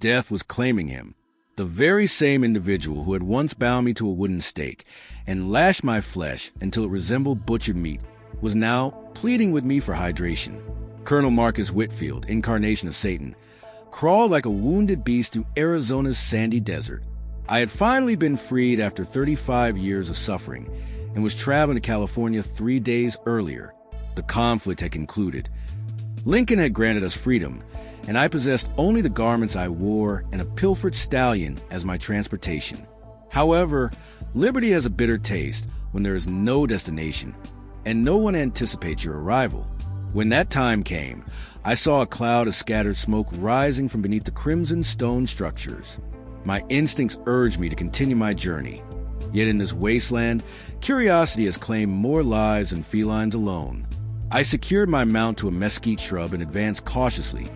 death was claiming him. The very same individual who had once bound me to a wooden stake and lashed my flesh until it resembled butchered meat was now pleading with me for hydration. Colonel Marcus Whitfield, incarnation of Satan, crawled like a wounded beast through Arizona's sandy desert. I had finally been freed after 35 years of suffering and was traveling to California 3 days earlier. The conflict had concluded. Lincoln had granted us freedom, and I possessed only the garments I wore and a pilfered stallion as my transportation. However, liberty has a bitter taste when there is no destination, and no one anticipates your arrival. When that time came, I saw a cloud of scattered smoke rising from beneath the crimson stone structures. My instincts urged me to continue my journey. Yet in this wasteland, curiosity has claimed more lives than felines alone. I secured my mount to a mesquite shrub and advanced cautiously,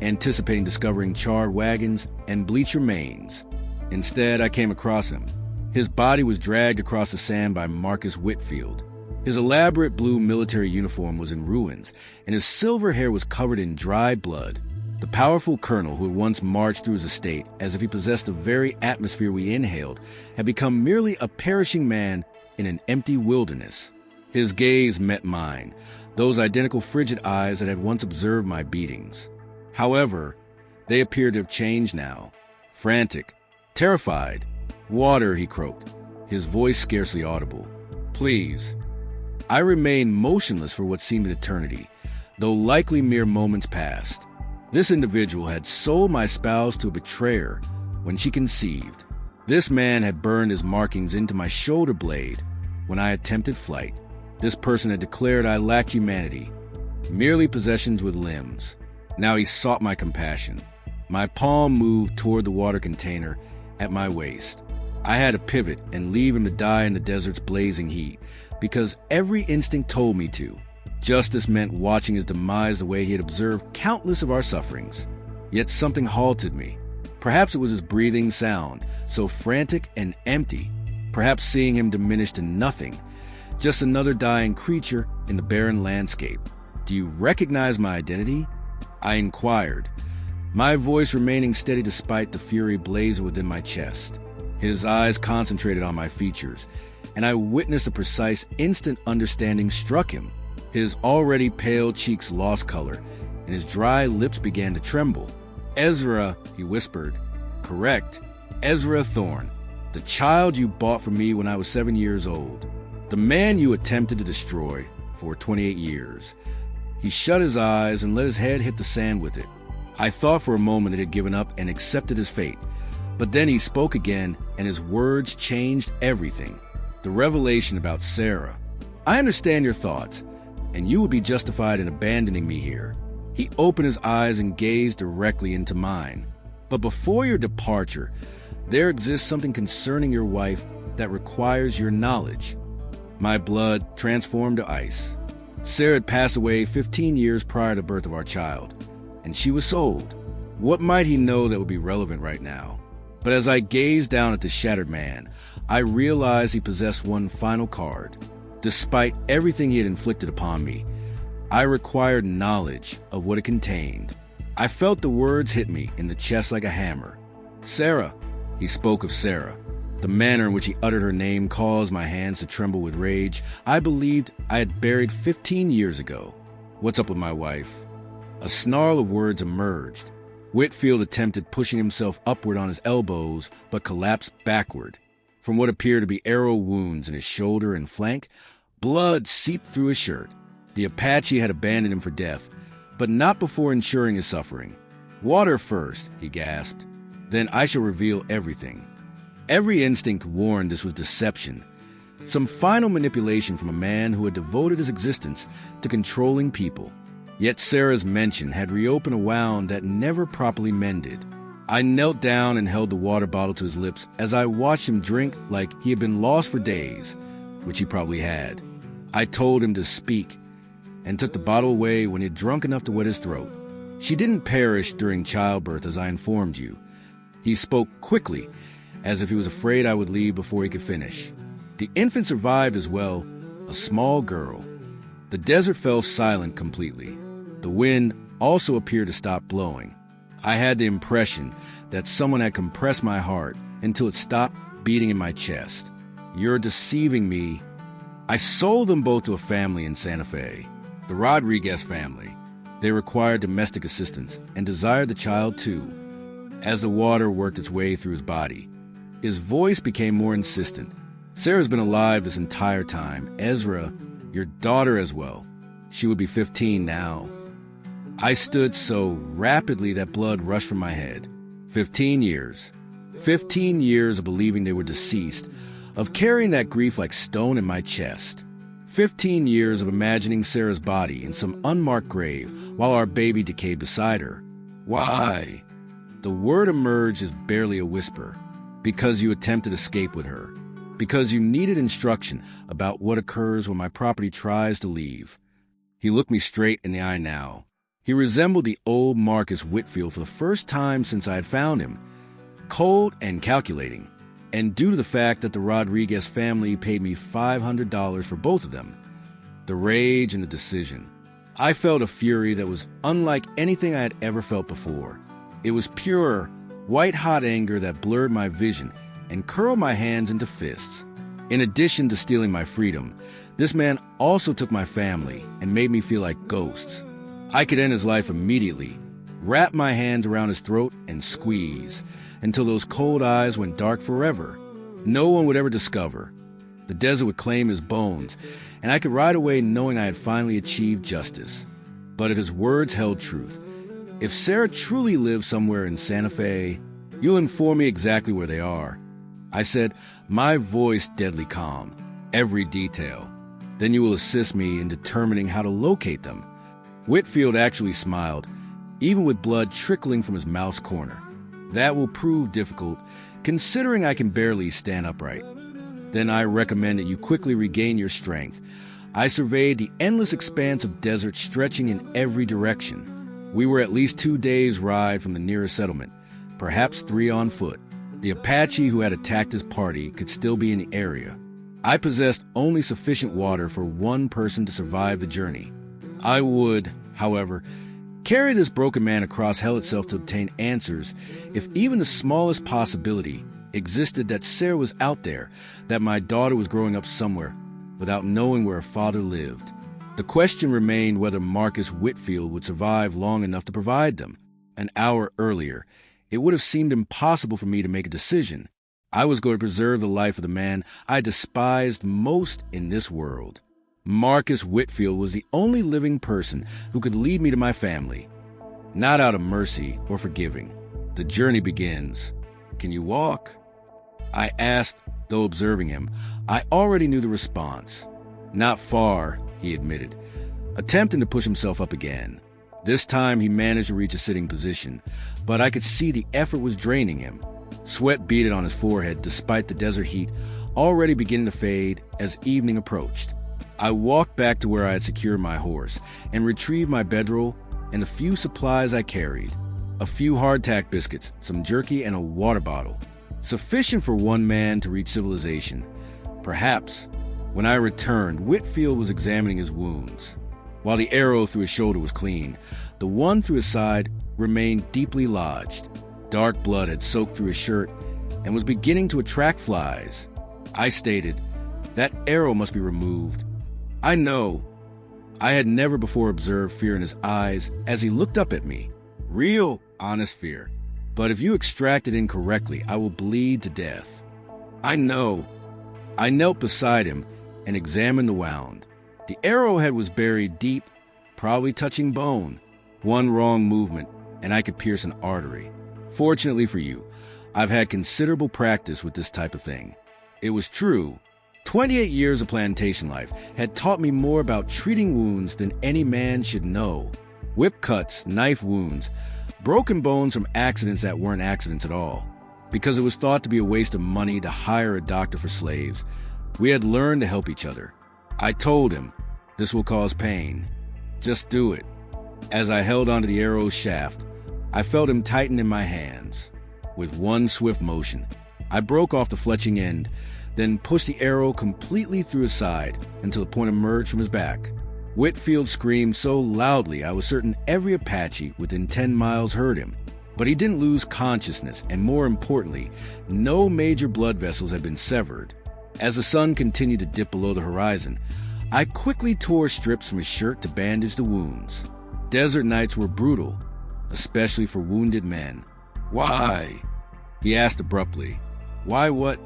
anticipating discovering charred wagons and bleached remains. Instead, I came across him. His body was dragged across the sand by Marcus Whitfield. His elaborate blue military uniform was in ruins, and his silver hair was covered in dry blood. The powerful colonel who had once marched through his estate as if he possessed the very atmosphere we inhaled had become merely a perishing man in an empty wilderness. His gaze met mine, those identical frigid eyes that had once observed my beatings. However, they appeared to have changed now. Frantic, terrified. "Water," he croaked, his voice scarcely audible. "Please." I remained motionless for what seemed an eternity, though likely mere moments passed. This individual had sold my spouse to a betrayer when she conceived. This man had burned his markings into my shoulder blade when I attempted flight. This person had declared I lacked humanity, merely possessions with limbs. Now he sought my compassion. My palm moved toward the water container at my waist. I had to pivot and leave him to die in the desert's blazing heat, because every instinct told me to. Justice meant watching his demise the way he had observed countless of our sufferings. Yet something halted me. Perhaps it was his breathing sound, so frantic and empty. Perhaps seeing him diminish to nothing, just another dying creature in the barren landscape. "Do you recognize my identity?" I inquired, my voice remaining steady despite the fury blazing within my chest. His eyes concentrated on my features, and I witnessed a precise, instant understanding struck him. His already pale cheeks lost color, and his dry lips began to tremble. "Ezra," he whispered. "Correct. Ezra Thorne, the child you bought from me when I was 7 years old. The man you attempted to destroy for 28 years. He shut his eyes and let his head hit the sand with it. I thought for a moment it had given up and accepted his fate. But then he spoke again, and his words changed everything. The revelation about Sarah. "I understand your thoughts, and you would be justified in abandoning me here." He opened his eyes and gazed directly into mine. "But before your departure, there exists something concerning your wife that requires your knowledge." My blood transformed to ice. Sarah had passed away 15 years prior to the birth of our child, and she was sold. What might he know that would be relevant right now? But as I gazed down at the shattered man, I realized he possessed one final card. Despite everything he had inflicted upon me, I required knowledge of what it contained. I felt the words hit me in the chest like a hammer. "Sarah," he spoke of Sarah. The manner in which he uttered her name caused my hands to tremble with rage. I believed I had buried 15 years ago. "What's up with my wife?" A snarl of words emerged. Whitfield attempted pushing himself upward on his elbows, but collapsed backward. From what appeared to be arrow wounds in his shoulder and flank, blood seeped through his shirt. The Apache had abandoned him for death, but not before ensuring his suffering. "Water first," he gasped. "Then I shall reveal everything." Every instinct warned this was deception, some final manipulation from a man who had devoted his existence to controlling people. Yet Sarah's mention had reopened a wound that never properly mended. I knelt down and held the water bottle to his lips as I watched him drink like he had been lost for days, which he probably had. I told him to speak, and took the bottle away when he had drunk enough to wet his throat. "She didn't perish during childbirth, as I informed you." He spoke quickly, as if he was afraid I would leave before he could finish. "The infant survived as well, a small girl." The desert fell silent completely. The wind also appeared to stop blowing. I had the impression that someone had compressed my heart until it stopped beating in my chest. You're deceiving me. I sold them both to a family in Santa Fe, the Rodriguez family. They required domestic assistance and desired the child too. As the water worked its way through his body, his voice became more insistent. Sarah's been alive this entire time. Ezra, your daughter as well. She would be 15 now. I stood so rapidly that blood rushed from my head. 15 years. 15 years of believing they were deceased, of carrying that grief like stone in my chest. 15 years of imagining Sarah's body in some unmarked grave while our baby decayed beside her. Why? The word emerged as barely a whisper. Because you attempted escape with her. Because you needed instruction about what occurs when my property tries to leave. He looked me straight in the eye now. He resembled the old Marcus Whitfield for the first time since I had found him. Cold and calculating. And due to the fact that the Rodriguez family paid me $500 for both of them. The rage and the decision. I felt a fury that was unlike anything I had ever felt before. It was pure, white-hot anger that blurred my vision and curled my hands into fists. In addition to stealing my freedom, this man also took my family and made me feel like ghosts. I could end his life immediately, wrap my hands around his throat and squeeze until those cold eyes went dark forever. No one would ever discover. The desert would claim his bones, and I could ride away knowing I had finally achieved justice. But if his words held truth, if Sarah truly lives somewhere in Santa Fe, you'll inform me exactly where they are. I said, my voice deadly calm, every detail. Then you will assist me in determining how to locate them. Whitfield actually smiled, even with blood trickling from his mouth's corner. That will prove difficult, considering I can barely stand upright. Then I recommend that you quickly regain your strength. I surveyed the endless expanse of desert stretching in every direction. We were at least 2 days' ride from the nearest settlement, perhaps 3 on foot. The Apache who had attacked his party could still be in the area. I possessed only sufficient water for one person to survive the journey. I would, however, carry this broken man across hell itself to obtain answers if even the smallest possibility existed that Sarah was out there, that my daughter was growing up somewhere without knowing where her father lived. The question remained whether Marcus Whitfield would survive long enough to provide them. An hour earlier, it would have seemed impossible for me to make a decision. I was going to preserve the life of the man I despised most in this world. Marcus Whitfield was the only living person who could lead me to my family. Not out of mercy or forgiving. The journey begins. Can you walk? I asked, though observing him. I already knew the response. Not far, he admitted, attempting to push himself up again. This time he managed to reach a sitting position, but I could see the effort was draining him. Sweat beaded on his forehead despite the desert heat already beginning to fade as evening approached. I walked back to where I had secured my horse and retrieved my bedroll and the few supplies I carried. A few hardtack biscuits, some jerky, and a water bottle. Sufficient for one man to reach civilization. Perhaps. When I returned, Whitfield was examining his wounds. While the arrow through his shoulder was clean, the one through his side remained deeply lodged. Dark blood had soaked through his shirt and was beginning to attract flies. I stated, that arrow must be removed. I know. I had never before observed fear in his eyes as he looked up at me. Real, honest fear. But if you extract it incorrectly, I will bleed to death. I know. I knelt beside him and examined the wound. The arrowhead was buried deep, probably touching bone. One wrong movement, and I could pierce an artery. Fortunately for you, I've had considerable practice with this type of thing. It was true. 28 years of plantation life had taught me more about treating wounds than any man should know. Whip cuts, knife wounds, broken bones from accidents that weren't accidents at all. Because it was thought to be a waste of money to hire a doctor for slaves, we had learned to help each other. I told him, this will cause pain. Just do it. As I held onto the arrow's shaft, I felt him tighten in my hands. With one swift motion, I broke off the fletching end, then pushed the arrow completely through his side until the point emerged from his back. Whitfield screamed so loudly I was certain every Apache within 10 miles heard him. But he didn't lose consciousness, and more importantly, no major blood vessels had been severed. As the sun continued to dip below the horizon, I quickly tore strips from his shirt to bandage the wounds. Desert nights were brutal, especially for wounded men. "Why?" he asked abruptly. "Why what?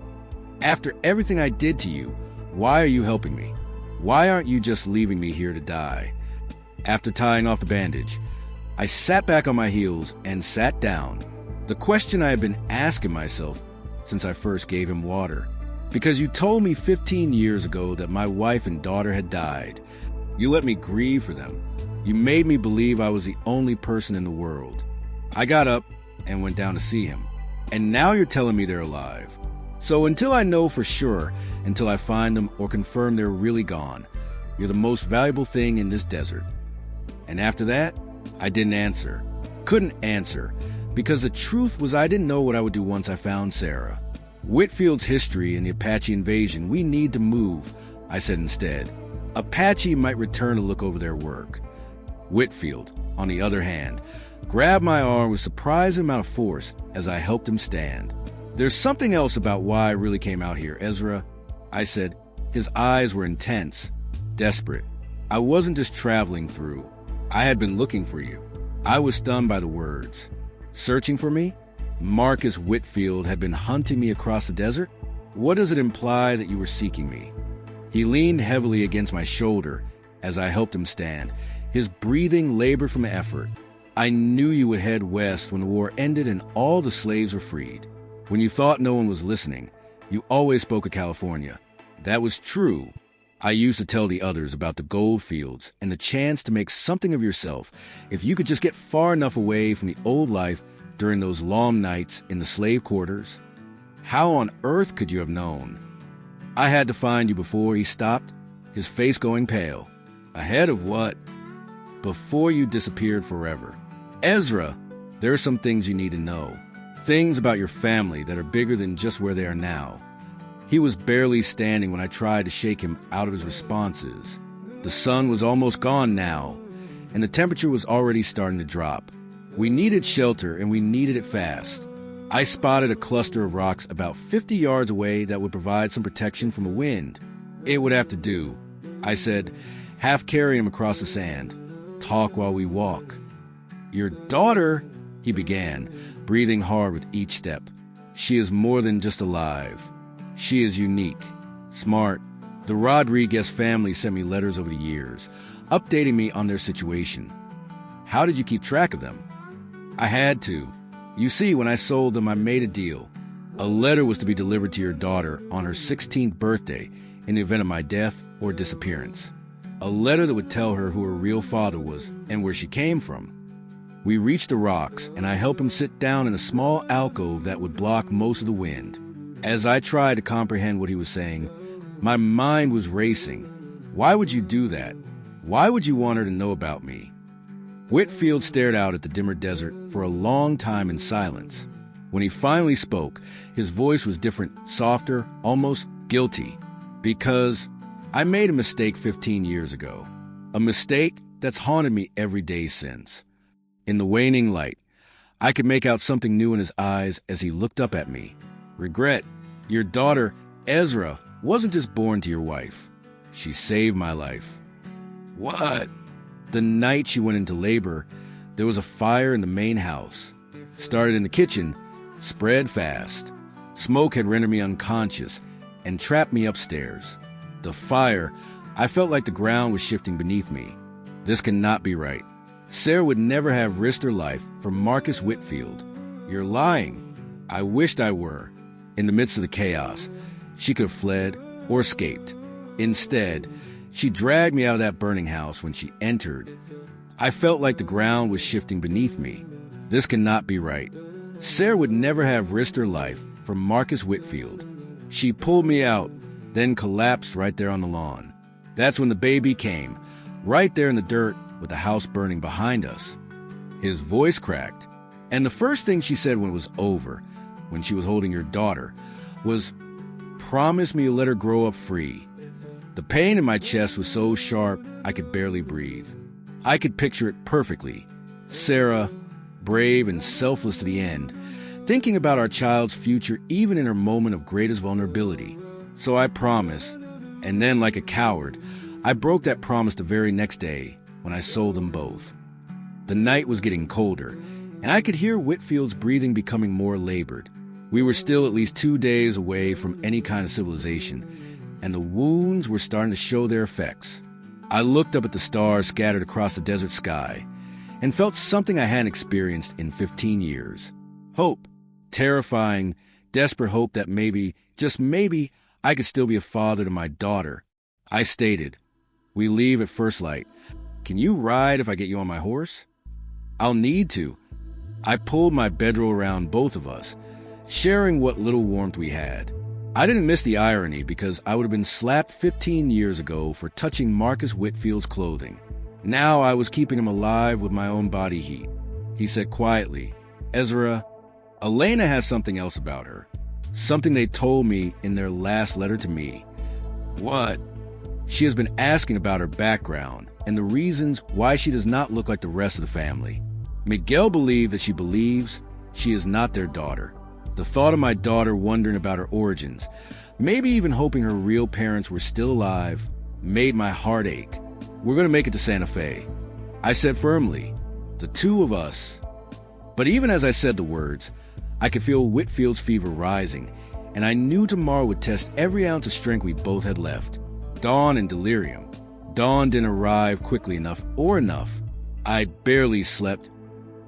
After everything I did to you, why are you helping me? Why aren't you just leaving me here to die?" After tying off the bandage, I sat back on my heels and sat down. The question I had been asking myself since I first gave him water. "Because you told me 15 years ago that my wife and daughter had died. You let me grieve for them. You made me believe I was the only person in the world." I got up and went down to see him. "And now you're telling me they're alive. So until I know for sure, until I find them or confirm they're really gone, you're the most valuable thing in this desert." And after that, I didn't answer. Couldn't answer, because the truth was I didn't know what I would do once I found Sarah. "Whitfield's history and the Apache invasion, we need to move," I said instead. "Apache might return to look over their work." Whitfield, on the other hand, grabbed my arm with surprising amount of force as I helped him stand. "There's something else about why I really came out here, Ezra," I said. His eyes were intense, desperate. "I wasn't just traveling through. I had been looking for you." I was stunned by the words. "Searching for me? Marcus Whitfield had been hunting me across the desert? What does it imply that you were seeking me?" He leaned heavily against my shoulder as I helped him stand. His breathing labored from effort. "I knew you would head west when the war ended and all the slaves were freed. When you thought no one was listening, you always spoke of California. That was true. I used to tell the others about the gold fields and the chance to make something of yourself if you could just get far enough away from the old life during those long nights in the slave quarters. How on earth could you have known?" "I had to find you before," he stopped, his face going pale. "Ahead of what?" "Before you disappeared forever. Ezra, there are some things you need to know. Things about your family that are bigger than just where they are now." He was barely standing when I tried to shake him out of his responses. The sun was almost gone now, and the temperature was already starting to drop. We needed shelter, and we needed it fast. I spotted a cluster of rocks about 50 yards away that would provide some protection from the wind. "It would have to do," I said, half carrying him across the sand. "Talk while we walk." "Your daughter," he began, breathing hard with each step. "She is more than just alive. She is unique, smart. The Rodriguez family sent me letters over the years, updating me on their situation." "How did you keep track of them?" "I had to. You see, when I sold them, I made a deal. A letter was to be delivered to your daughter on her 16th birthday in the event of my death or disappearance. A letter that would tell her who her real father was and where she came from." We reached the rocks, and I helped him sit down in a small alcove that would block most of the wind. As I tried to comprehend what he was saying, my mind was racing. Why would you do that? Why would you want her to know about me? Whitfield stared out at the dimmer desert for a long time in silence. When he finally spoke, his voice was different, softer, almost guilty. "Because I made a mistake 15 years ago. A mistake that's haunted me every day since." In the waning light, I could make out something new in his eyes as he looked up at me. "Regret. Your daughter, Ezra, wasn't just born to your wife. She saved my life." "What?" "The night she went into labor, there was a fire in the main house. Started in the kitchen, spread fast. Smoke had rendered me unconscious and trapped me upstairs. The fire, I felt like the ground was shifting beneath me. This cannot be right. Sarah would never have risked her life for Marcus Whitfield." "You're lying." "I wished I were." In the midst of the chaos, she could have fled or escaped. Instead, she dragged me out of that burning house when she entered. I felt like the ground was shifting beneath me. This cannot be right. Sarah would never have risked her life for Marcus Whitfield. She pulled me out, then collapsed right there on the lawn. That's when the baby came, right there in the dirt with the house burning behind us. His voice cracked, and the first thing she said when it was over, when she was holding your daughter, was, "Promise me you'll let her grow up free." The pain in my chest was so sharp I could barely breathe. I could picture it perfectly. Sarah, brave and selfless to the end, thinking about our child's future even in her moment of greatest vulnerability. So I promised, and then like a coward, I broke that promise the very next day when I sold them both. The night was getting colder, and I could hear Whitfield's breathing becoming more labored. We were still at least 2 days away from any kind of civilization, and the wounds were starting to show their effects. I looked up at the stars scattered across the desert sky and felt something I hadn't experienced in 15 years. Hope. Terrifying, desperate hope that maybe, just maybe, I could still be a father to my daughter. I stated, "We leave at first light. Can you ride if I get you on my horse?" "I'll need to." I pulled my bedroll around both of us, sharing what little warmth we had. I didn't miss the irony because I would have been slapped 15 years ago for touching Marcus Whitfield's clothing. Now I was keeping him alive with my own body heat. He said quietly, "Ezra, Elena has something else about her. Something they told me in their last letter to me." "What?" "She has been asking about her background and the reasons why she does not look like the rest of the family. Miguel believes that she believes she is not their daughter. The thought of my daughter wondering about her origins, maybe even hoping her real parents were still alive, made my heart ache. We're going to make it to Santa Fe," I said firmly. "The two of us." But even as I said the words, I could feel Whitfield's fever rising, and I knew tomorrow would test every ounce of strength we both had left. Dawn and delirium. Dawn didn't arrive quickly enough or enough. I barely slept,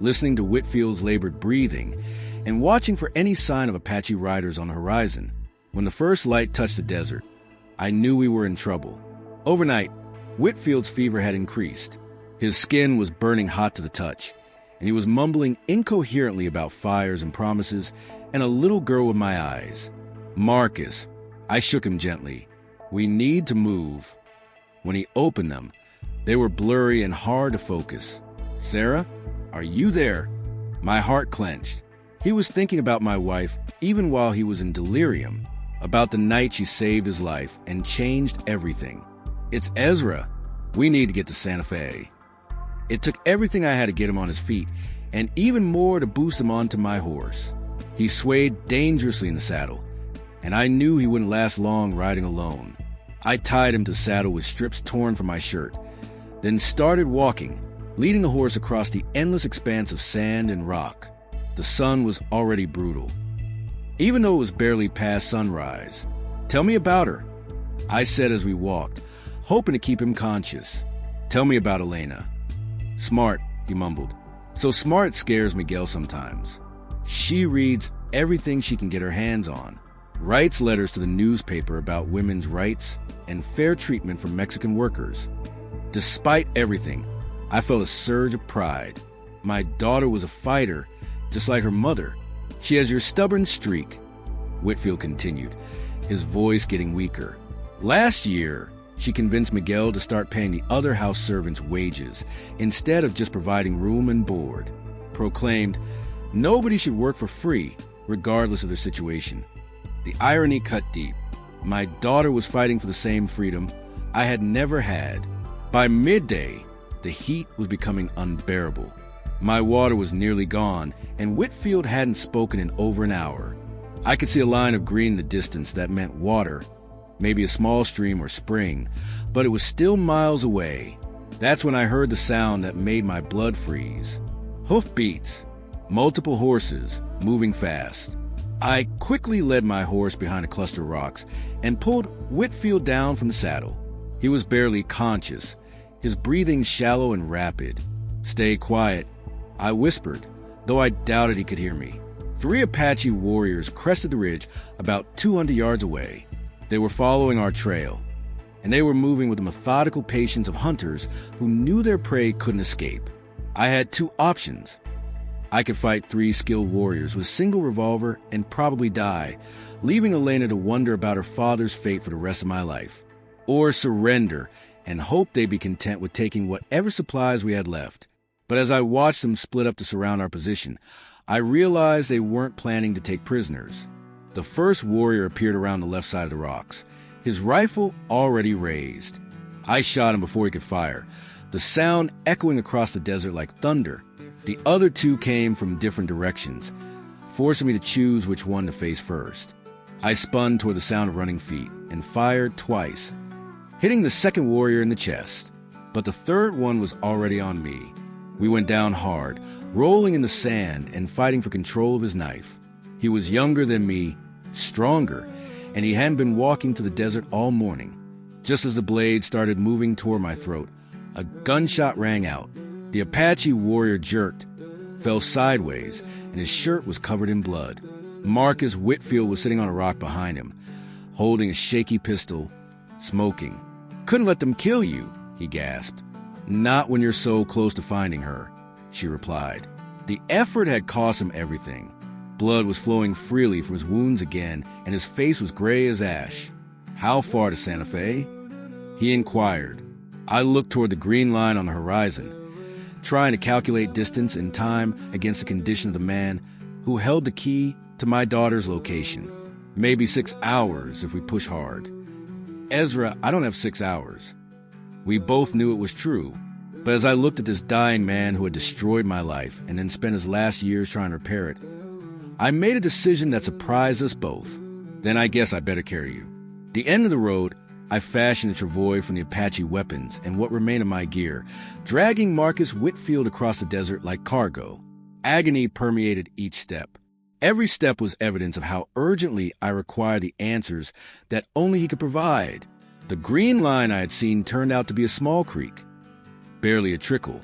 listening to Whitfield's labored breathing and watching for any sign of Apache riders on the horizon. When the first light touched the desert, I knew we were in trouble. Overnight, Whitfield's fever had increased. His skin was burning hot to the touch, and he was mumbling incoherently about fires and promises and a little girl with my eyes. "Marcus," I shook him gently. "We need to move." When he opened them, they were blurry and hard to focus. "Sarah, are you there?" My heart clenched. He was thinking about my wife even while he was in delirium, about the night she saved his life and changed everything. "It's Ezra. We need to get to Santa Fe." It took everything I had to get him on his feet, and even more to boost him onto my horse. He swayed dangerously in the saddle, and I knew he wouldn't last long riding alone. I tied him to the saddle with strips torn from my shirt, then started walking, leading the horse across the endless expanse of sand and rock. The sun was already brutal, even though it was barely past sunrise. "Tell me about her," I said as we walked, hoping to keep him conscious. "Tell me about Elena." "Smart," he mumbled. "So smart it scares Miguel sometimes. She reads everything she can get her hands on, writes letters to the newspaper about women's rights and fair treatment for Mexican workers." Despite everything, I felt a surge of pride. My daughter was a fighter, just like her mother. "She has your stubborn streak," Whitfield continued, his voice getting weaker. "Last year, she convinced Miguel to start paying the other house servants wages instead of just providing room and board. Proclaimed, nobody should work for free, regardless of their situation. The irony cut deep. My daughter was fighting for the same freedom I had never had. By midday, the heat was becoming unbearable. My water was nearly gone, and Whitfield hadn't spoken in over an hour. I could see a line of green in the distance that meant water, maybe a small stream or spring, but it was still miles away. That's when I heard the sound that made my blood freeze. Hoofbeats, multiple horses, moving fast. I quickly led my horse behind a cluster of rocks and pulled Whitfield down from the saddle. He was barely conscious, his breathing shallow and rapid. "Stay quiet," I whispered, though I doubted he could hear me. 3 Apache warriors crested the ridge about 200 yards away. They were following our trail, and they were moving with the methodical patience of hunters who knew their prey couldn't escape. I had 2 options. I could fight 3 skilled warriors with a single revolver and probably die, leaving Elena to wonder about her father's fate for the rest of my life. Or surrender and hope they'd be content with taking whatever supplies we had left. But as I watched them split up to surround our position, I realized they weren't planning to take prisoners. The first warrior appeared around the left side of the rocks, his rifle already raised. I shot him before he could fire, the sound echoing across the desert like thunder. The other two came from different directions, forcing me to choose which one to face first. I spun toward the sound of running feet and fired twice, hitting the second warrior in the chest. But the third one was already on me. We went down hard, rolling in the sand and fighting for control of his knife. He was younger than me, stronger, and he hadn't been walking to the desert all morning. Just as the blade started moving toward my throat, a gunshot rang out. The Apache warrior jerked, fell sideways, and his shirt was covered in blood. Marcus Whitfield was sitting on a rock behind him, holding a shaky pistol, smoking. "Couldn't let them kill you," he gasped. "Not when you're so close to finding her," she replied. The effort had cost him everything. Blood was flowing freely from his wounds again, and his face was gray as ash. "How far to Santa Fe?" he inquired. I looked toward the green line on the horizon, trying to calculate distance and time against the condition of the man who held the key to my daughter's location. "Maybe 6 hours if we push hard." "Ezra, I don't have 6 hours." We both knew it was true, but as I looked at this dying man who had destroyed my life and then spent his last years trying to repair it, I made a decision that surprised us both. "Then I guess I better carry you." The end of the road, I fashioned a travois from the Apache weapons and what remained of my gear, dragging Marcus Whitfield across the desert like cargo. Agony permeated each step. Every step was evidence of how urgently I required the answers that only he could provide. The green line I had seen turned out to be a small creek, barely a trickle,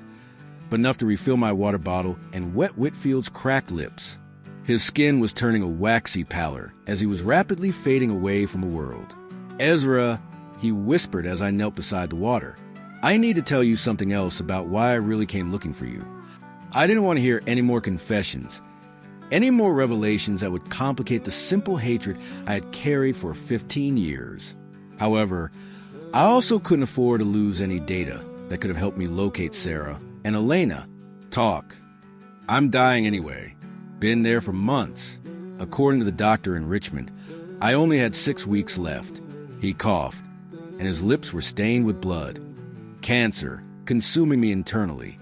but enough to refill my water bottle and wet Whitfield's cracked lips. His skin was turning a waxy pallor as he was rapidly fading away from the world. "Ezra," he whispered as I knelt beside the water, "I need to tell you something else about why I really came looking for you. I didn't want to hear any more confessions, any more revelations that would complicate the simple hatred I had carried for 15 years. However, I also couldn't afford to lose any data that could have helped me locate Sarah and Elena. Talk. I'm dying anyway. Been there for months. According to the doctor in Richmond, I only had 6 weeks left." He coughed, and his lips were stained with blood. "Cancer, consuming me internally.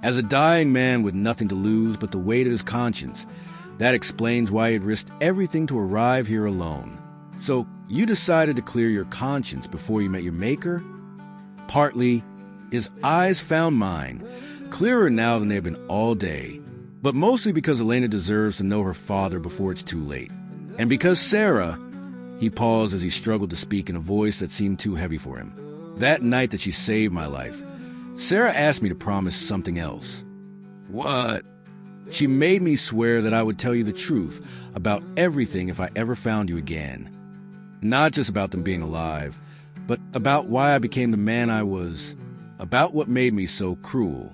As a dying man with nothing to lose but the weight of his conscience, that explains why he had risked everything to arrive here alone. So you decided to clear your conscience before you met your maker?" "Partly." His eyes found mine, clearer now than they've been all day. "But mostly because Elena deserves to know her father before it's too late. And because Sarah..." He paused as he struggled to speak in a voice that seemed too heavy for him. "That night that she saved my life, Sarah asked me to promise something else." "What?" "She made me swear that I would tell you the truth about everything if I ever found you again. Not just about them being alive, but about why I became the man I was, about what made me so cruel."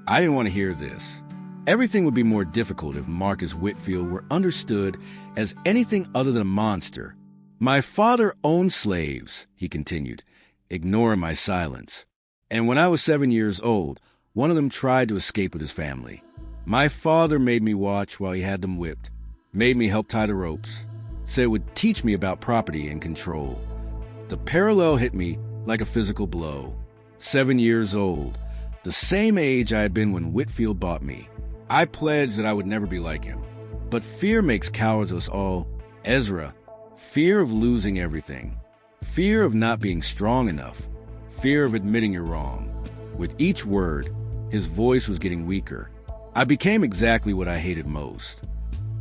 I didn't want to hear this. Everything would be more difficult if Marcus Whitfield were understood as anything other than a monster. "My father owned slaves," he continued, ignoring my silence. "And when I was 7 years old, one of them tried to escape with his family. My father made me watch while he had them whipped, made me help tie the ropes, said it would teach me about property and control." The parallel hit me like a physical blow. 7 years old, the same age I had been when Whitfield bought me. I pledged that I would never be like him. But fear makes cowards of us all. Ezra, fear of losing everything, fear of not being strong enough, fear of admitting you're wrong. With each word, his voice was getting weaker. I became exactly what I hated most.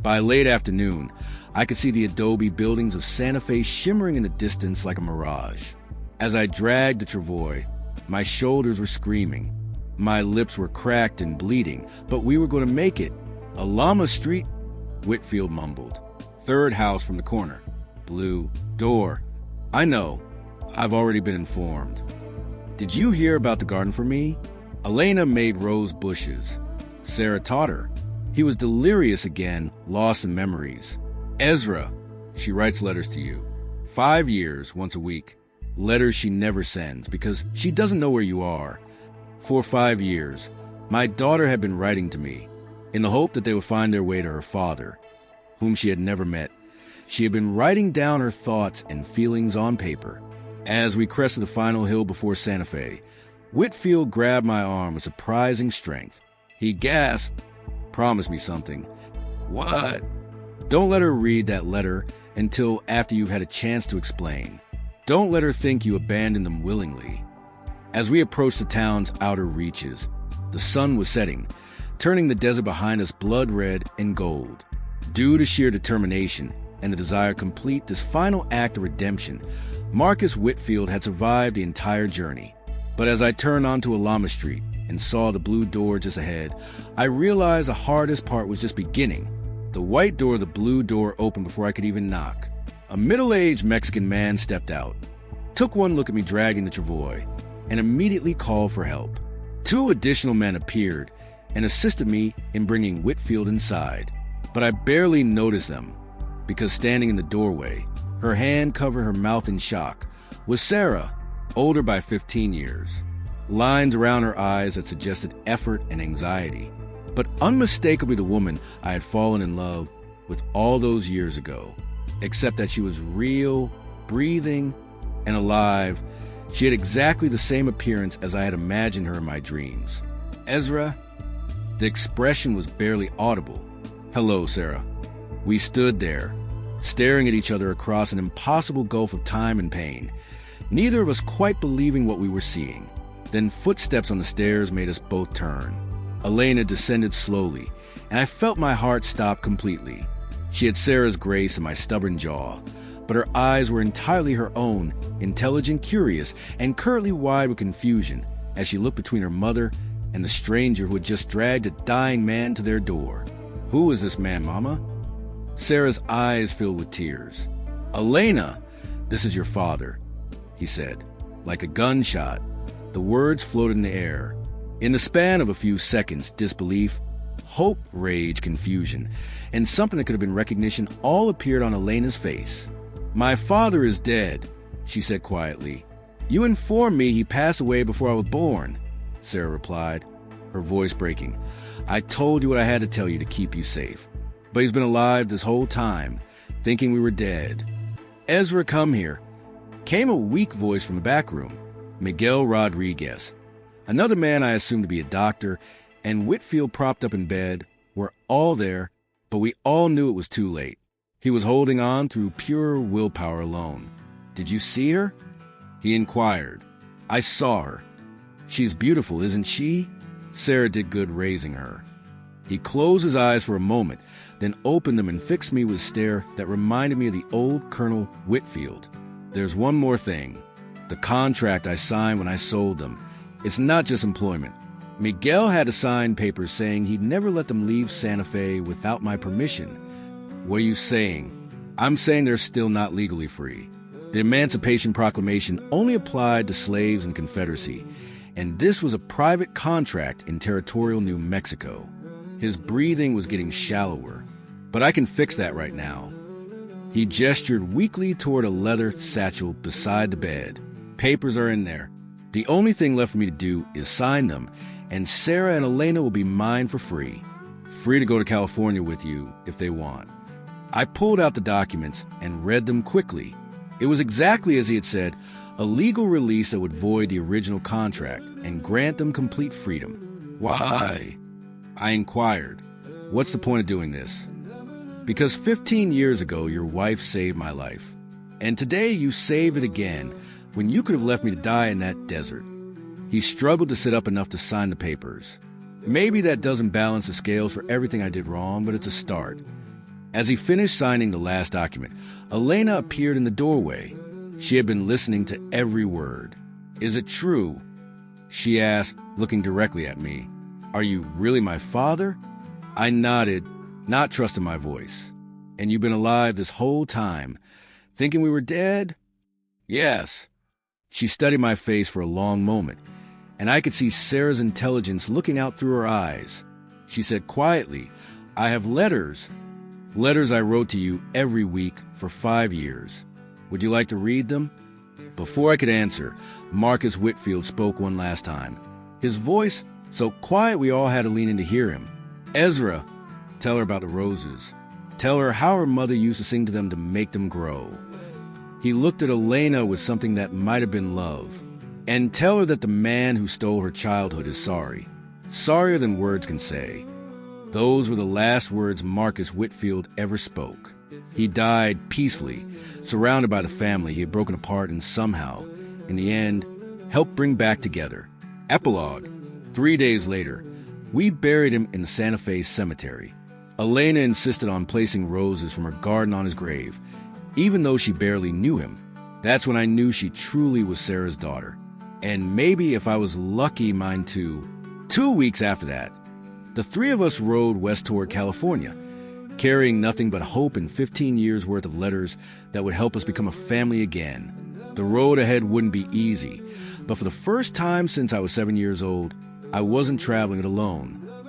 By late afternoon, I could see the adobe buildings of Santa Fe shimmering in the distance like a mirage. As I dragged the travois, my shoulders were screaming. My lips were cracked and bleeding, but we were going to make it. "Alama Street," Whitfield mumbled. "Third house from the corner. Blue door." "I know. I've already been informed." "Did you hear about the garden for me? Elena made rose bushes. Sarah taught her." He was delirious again, lost in memories. "Ezra, she writes letters to you. 5 years, once a week. Letters she never sends because she doesn't know where you are. For 5 years, my daughter had been writing to me in the hope that they would find their way to her father, whom she had never met. She had been writing down her thoughts and feelings on paper. As we crested the final hill before Santa Fe, Whitfield grabbed my arm with surprising strength. He gasped. Promise me something. What? Don't let her read that letter until after you've had a chance to explain. Don't let her think you abandoned them willingly. As we approached the town's outer reaches, the sun was setting, turning the desert behind us blood red and gold. Due to sheer determination and the desire to complete this final act of redemption, Marcus Whitfield had survived the entire journey. But as I turned onto Alama Street and saw the blue door just ahead, I realized the hardest part was just beginning. The white door of the blue door opened before I could even knock. A middle-aged Mexican man stepped out, took one look at me dragging the travois, and immediately called for help. 2 additional men appeared and assisted me in bringing Whitfield inside. But I barely noticed them, because standing in the doorway, her hand covering her mouth in shock, was Sarah, older by 15 years. Lines around her eyes that suggested effort and anxiety, but unmistakably the woman I had fallen in love with all those years ago. Except that she was real, breathing, and alive. She had exactly the same appearance as I had imagined her in my dreams. Ezra? The expression was barely audible. Hello, Sarah. We stood there, staring at each other across an impossible gulf of time and pain, neither of us quite believing what we were seeing. Then footsteps on the stairs made us both turn. Elena descended slowly, and I felt my heart stop completely. She had Sarah's grace and my stubborn jaw, but her eyes were entirely her own, intelligent, curious, and currently wide with confusion as she looked between her mother and the stranger who had just dragged a dying man to their door. Who is this man, Mama? Sarah's eyes filled with tears. Elena, this is your father, he said. Like a gunshot, the words floated in the air. In the span of a few seconds, disbelief, hope, rage, confusion, and something that could have been recognition all appeared on Elena's face. My father is dead, she said quietly. You informed me he passed away before I was born, Sarah replied, her voice breaking. I told you what I had to tell you to keep you safe. But he's been alive this whole time, thinking we were dead. Ezra, come here. Came a weak voice from the back room. Miguel Rodriguez. Another man I assumed to be a doctor, and Whitfield propped up in bed, were all there, but we all knew it was too late. He was holding on through pure willpower alone. Did you see her? He inquired. I saw her. She's beautiful, isn't she? Sarah did good raising her. He closed his eyes for a moment, then opened them and fixed me with a stare that reminded me of the old Colonel Whitfield. There's one more thing. The contract I signed when I sold them. It's not just employment. Miguel had to sign papers saying he'd never let them leave Santa Fe without my permission. What are you saying? I'm saying they're still not legally free. The Emancipation Proclamation only applied to slaves in Confederacy, and this was a private contract in territorial New Mexico. His breathing was getting shallower, but I can fix that right now. He gestured weakly toward a leather satchel beside the bed. Papers are in there. The only thing left for me to do is sign them, and Sarah and Elena will be mine for free. Free to go to California with you if they want. I pulled out the documents and read them quickly. It was exactly as he had said, a legal release that would void the original contract and grant them complete freedom. Why? I inquired. What's the point of doing this? Because 15 years ago, your wife saved my life. And today you save it again when you could have left me to die in that desert. He struggled to sit up enough to sign the papers. Maybe that doesn't balance the scales for everything I did wrong, but it's a start. As he finished signing the last document, Elena appeared in the doorway. She had been listening to every word. Is it true? She asked, looking directly at me. Are you really my father? I nodded, not trusting my voice. And you've been alive this whole time, thinking we were dead? Yes. She studied my face for a long moment, and I could see Sarah's intelligence looking out through her eyes. She said quietly, I have letters. Letters I wrote to you every week for 5 years. Would you like to read them? Before I could answer, Marcus Whitfield spoke one last time. His voice so quiet we all had to lean in to hear him. Ezra, tell her about the roses. Tell her how her mother used to sing to them to make them grow. He looked at Elena with something that might have been love. And tell her that the man who stole her childhood is sorry. sorrier than words can say. Those were the last words Marcus Whitfield ever spoke. He died peacefully, surrounded by the family he had broken apart and somehow, in the end, helped bring back together. Epilogue. 3 days later, we buried him in the Santa Fe cemetery. Elena insisted on placing roses from her garden on his grave, even though she barely knew him. That's when I knew she truly was Sarah's daughter. And maybe if I was lucky, mine too. 2 weeks after that, the three of us rode west toward California, carrying nothing but hope and 15 years' worth of letters that would help us become a family again. The road ahead wouldn't be easy, but for the first time since I was 7 years old, I wasn't traveling it alone.